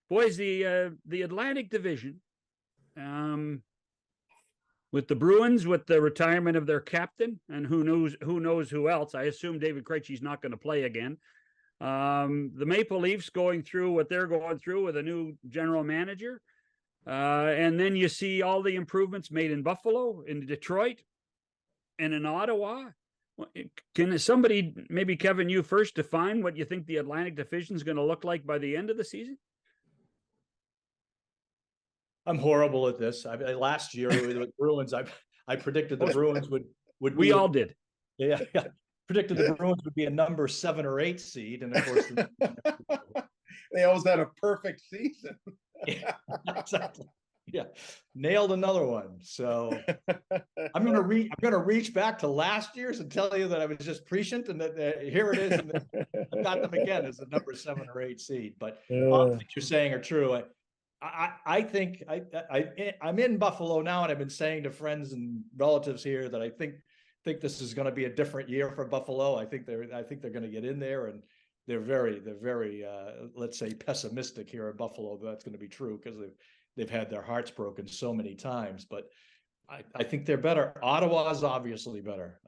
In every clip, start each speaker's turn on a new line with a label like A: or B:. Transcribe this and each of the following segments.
A: Boys, the Atlantic Division, with the Bruins, with the retirement of their captain, and who knows who else. I assume David Krejci's not going to play again. The Maple Leafs going through what they're going through with a new general manager. And then you see all the improvements made in Buffalo, in Detroit, and in Ottawa. Can somebody, maybe Kevin, you first, define what you think the Atlantic Division is going to look like by the end of the season?
B: I'm horrible at this. Last year with the Bruins, I predicted the Bruins would.
A: We all did.
B: Yeah. Predicted the Bruins would be a number 7 or 8 seed, and of course,
C: they always had a perfect season.
B: Yeah, exactly. Yeah, nailed another one. So I'm gonna reach back to last year's and tell you that I was just prescient, and that here it is. And I got them again as a number 7 or 8 seed. But all the things you're saying are true. I think I'm in Buffalo now, and I've been saying to friends and relatives here that I think this is going to be a different year for Buffalo. I think they're going to get in there, and they're very let's say pessimistic here in Buffalo. That's going to be true because they've had their hearts broken so many times. But I think they're better. Ottawa is obviously better.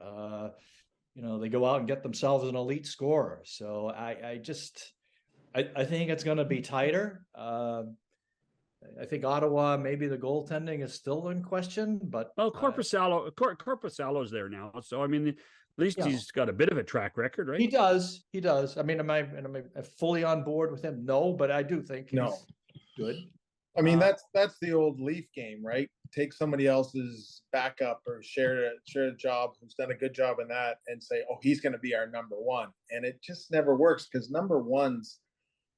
B: They go out and get themselves an elite scorer. So I think it's going to be tighter. I think Ottawa, maybe the goaltending is still in question, but
A: Korpisalo's there now. So, I mean, at least he's got a bit of a track record, right?
B: He does. I mean, am I fully on board with him? No, but I do think he's good.
C: I mean, that's the old Leaf game, right? Take somebody else's backup or share a job who's done a good job in that and say, oh, he's going to be our number one. And it just never works because number ones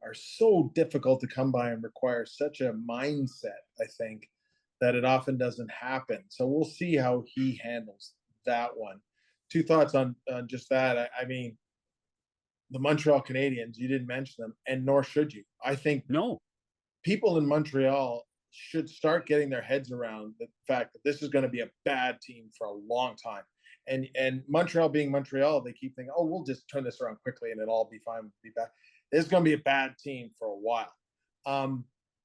C: are so difficult to come by and require such a mindset, I think, that it often doesn't happen. So we'll see how he handles that one. 2 thoughts on just that. I mean, the Montreal Canadiens, you didn't mention them, and nor should you. I think people in Montreal should start getting their heads around the fact that this is going to be a bad team for a long time. And Montreal being Montreal, they keep thinking, oh, we'll just turn this around quickly and it'll all be fine, we'll be back. It's going to be a bad team for a while.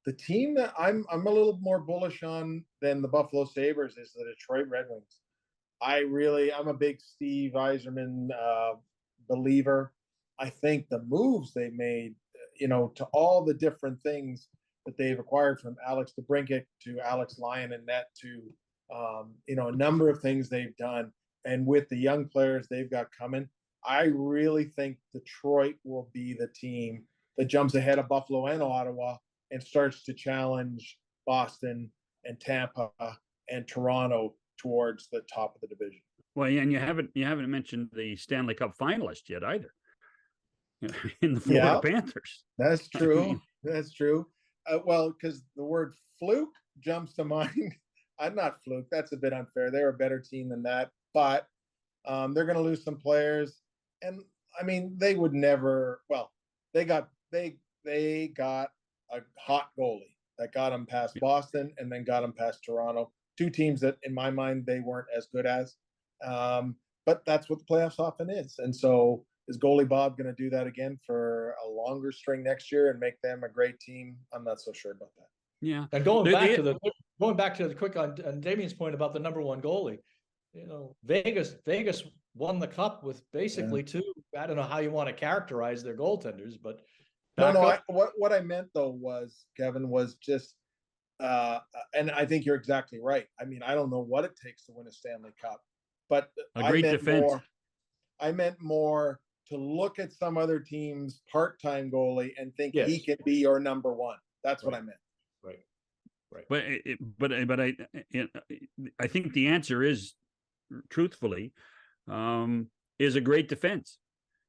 C: The team that I'm a little more bullish on than the Buffalo Sabres is the Detroit Red Wings. I'm a big Steve Yzerman believer. I think the moves they made, to all the different things that they've acquired, from Alex DeBrincat to Alex Lyon and net to, a number of things they've done. And with the young players they've got coming, I really think Detroit will be the team that jumps ahead of Buffalo and Ottawa and starts to challenge Boston and Tampa and Toronto towards the top of the division.
A: Well, and you haven't mentioned the Stanley Cup finalist yet either. In the Florida Panthers.
C: That's true. That's true. Well, because the word fluke jumps to mind. I'm not fluke. That's a bit unfair. They're a better team than that, but they're going to lose some players. And I mean, they would never. Well, they got a hot goalie that got them past Boston and then got them past Toronto. 2 teams that, in my mind, they weren't as good as. But that's what the playoffs often is. And so, is goalie Bob going to do that again for a longer string next year and make them a great team? I'm not so sure about that.
B: Yeah. And going back to the quick on Damien's point about the number 1 goalie, Vegas won the cup with basically 2. I don't know how you want to characterize their goaltenders, but
C: what I meant though was, Kevin, was just and I think you're exactly right. I mean, I don't know what it takes to win a Stanley Cup, but
A: a great defense.
C: I meant more to look at some other team's part-time goalie and think he can be your number 1. That's what I meant.
B: Right.
A: But I think the answer is, truthfully, is a great defense.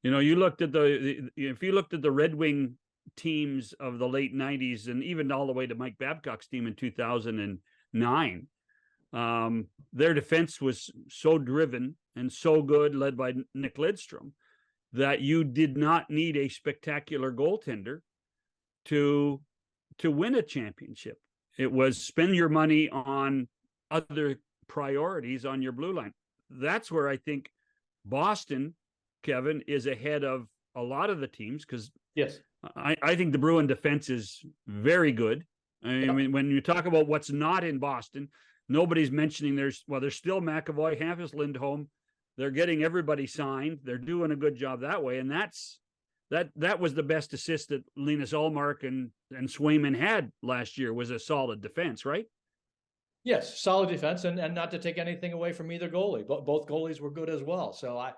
A: You looked at if you looked at the Red Wing teams of the late 90s and even all the way to Mike Babcock's team in 2009, their defense was so driven and so good, led by Nick Lidstrom, that you did not need a spectacular goaltender to win a championship. It was spend your money on other priorities on your blue line. That's where I think Boston, Kevin, is ahead of a lot of the teams, because I think the Bruin defense is very good. I mean, when you talk about what's not in Boston, nobody's mentioning there's still McAvoy, Hampus Lindholm. They're getting everybody signed. They're doing a good job that way. And that was the best assist that Linus Ullmark and Swayman had last year, was a solid defense, right?
B: Yes, solid defense, and not to take anything away from either goalie, but both goalies were good as well. So I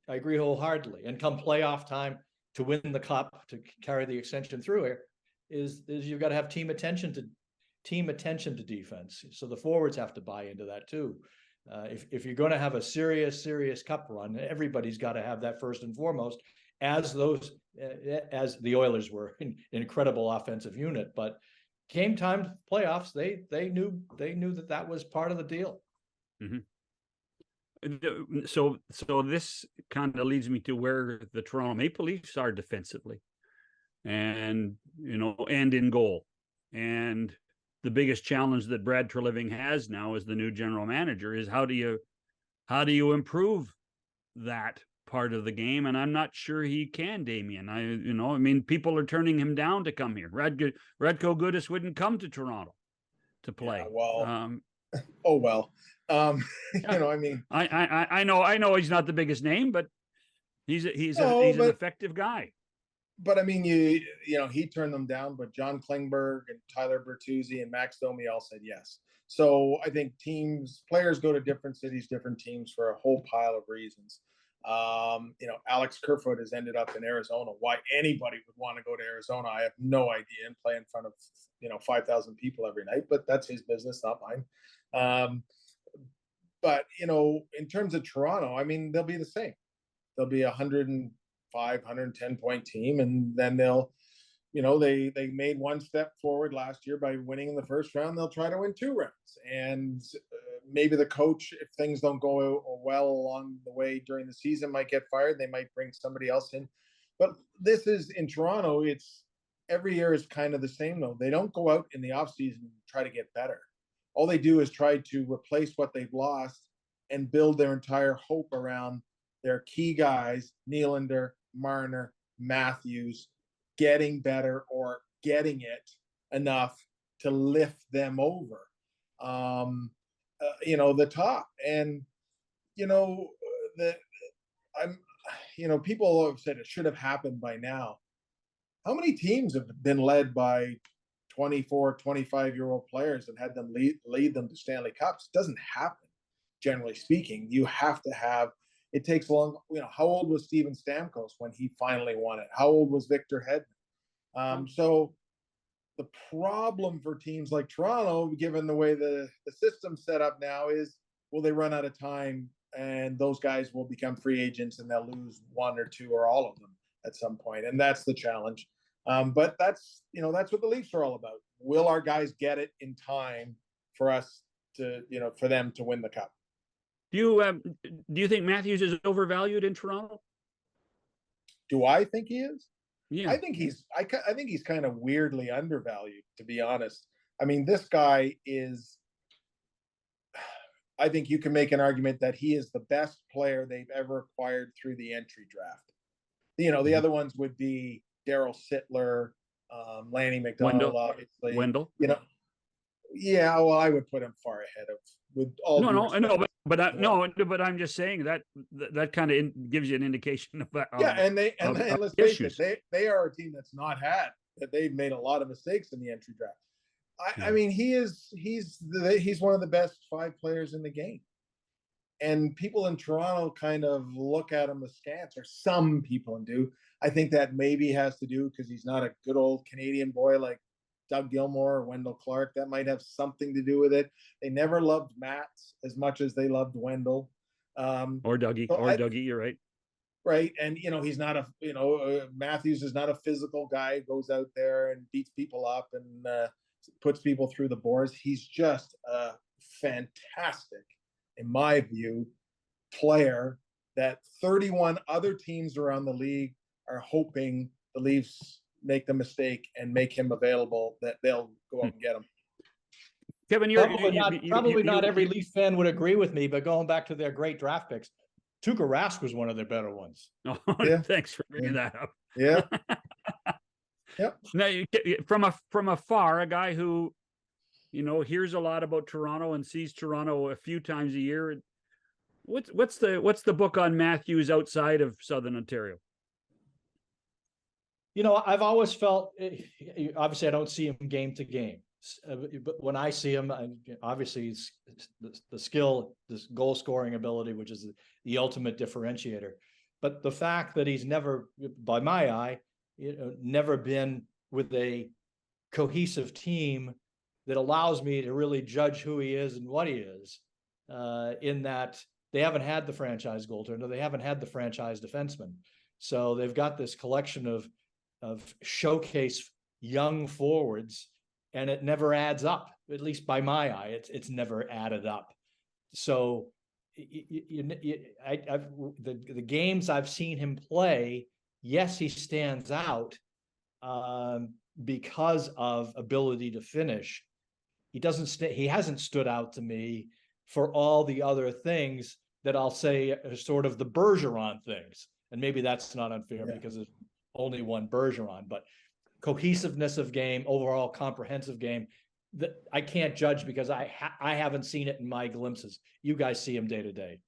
B: agree wholeheartedly. And come playoff time, to win the cup, to carry the extension through here, is you've got to have team attention to defense. So the forwards have to buy into that too. If you're going to have a serious cup run, everybody's got to have that first and foremost. As the Oilers were an incredible offensive unit, but game time playoffs, they knew that was part of the deal.
A: Mm-hmm. So this kind of leads me to where the Toronto Maple Leafs are defensively, and and in goal. And the biggest challenge that Brad Treliving has now as the new general manager is how do you improve that part of the game? And I'm not sure he can, Damien. I mean, people are turning him down to come here. Radko Gudas wouldn't come to Toronto to play.
C: Yeah, well, I mean,
A: I know he's not the biggest name, but he's an effective guy.
C: But I mean, he turned them down, but John Klingberg and Tyler Bertuzzi and Max Domi all said yes. So I think players go to different cities, different teams for a whole pile of reasons. Alex Kerfoot has ended up in Arizona. Why anybody would want to go to Arizona, I have no idea, and play in front of 5,000 people every night. But that's his business, not mine. But in terms of Toronto, I mean, they'll be the same. They'll be 105, 110 point team, and then they'll, they made one step forward last year by winning in the first round. They'll try to win 2 rounds, and maybe the coach, if things don't go well along the way during the season, might get fired. They might bring somebody else in. But this is in Toronto. It's every year is kind of the same though. They don't go out in the offseason and try to get better. All they do is try to replace what they've lost and build their entire hope around their key guys, Nylander, Marner, Matthews, getting better or getting it enough to lift them over, the top. And, people have said it should have happened by now. How many teams have been led by 24, 25-year-old players and had them lead them to Stanley Cups? It doesn't happen, generally speaking. You have to have, it takes long. How old was Steven Stamkos when he finally won it? How old was Victor Hedman? So the problem for teams like Toronto, given the way the system's set up now, is will they run out of time and those guys will become free agents and they'll lose 1 or 2 or all of them at some point. And that's the challenge. But that's what the Leafs are all about. Will our guys get it in time for us to, for them to win the cup?
A: Do you think Matthews is overvalued in Toronto?
C: Do I think he is?
A: Yeah,
C: I think he's kind of weirdly undervalued, to be honest. I mean, this guy is, I think you can make an argument that he is the best player they've ever acquired through the entry draft. The other ones would be Darryl Sittler, Lanny McDonald, obviously.
A: Wendell.
C: Yeah, well, I would put him far ahead of with all.
A: But I'm just saying that kind of gives you an indication of
C: and let's face it, they are a team that's not had that. They've made a lot of mistakes in the entry draft. I mean, he's one of the best 5 players in the game, and people in Toronto kind of look at him askance, or some people do. I think that maybe has to do because he's not a good old Canadian boy like Doug Gilmour or Wendell Clark. That might have something to do with it. They never loved Matt as much as they loved Wendell.
A: Or Dougie, you're right.
C: Right. And, he's not Matthews is not a physical guy, goes out there and beats people up and puts people through the boards. He's just a fantastic, in my view, player that 31 other teams around the league are hoping the Leafs make the mistake and make him available, that they'll go out and get him.
A: Kevin,
B: probably not every Leaf fan would agree with me, but going back to their great draft picks, Tuukka Rask was one of their better ones.
A: Oh,
C: Yeah.
A: thanks for bringing that up.
C: Yeah. Yep.
A: Now, from afar, a guy who, hears a lot about Toronto and sees Toronto a few times a year. What's the book on Matthews outside of Southern Ontario?
B: I've always felt, obviously I don't see him game to game, but when I see him, obviously the skill, this goal scoring ability, which is the ultimate differentiator. But the fact that he's never, by my eye, never been with a cohesive team that allows me to really judge who he is and what he is, in that they haven't had the franchise goaltender, they haven't had the franchise defenseman. So they've got this collection of showcase young forwards, and it never adds up. At least by my eye, it's never added up. So the games I've seen him play, yes, he stands out because of ability to finish. He hasn't stood out to me for all the other things that I'll say are sort of the Bergeron things. And maybe that's not unfair because there's only one Bergeron, but cohesiveness of game, overall comprehensive game, that I can't judge because I haven't seen it in my glimpses. You guys see him day to day.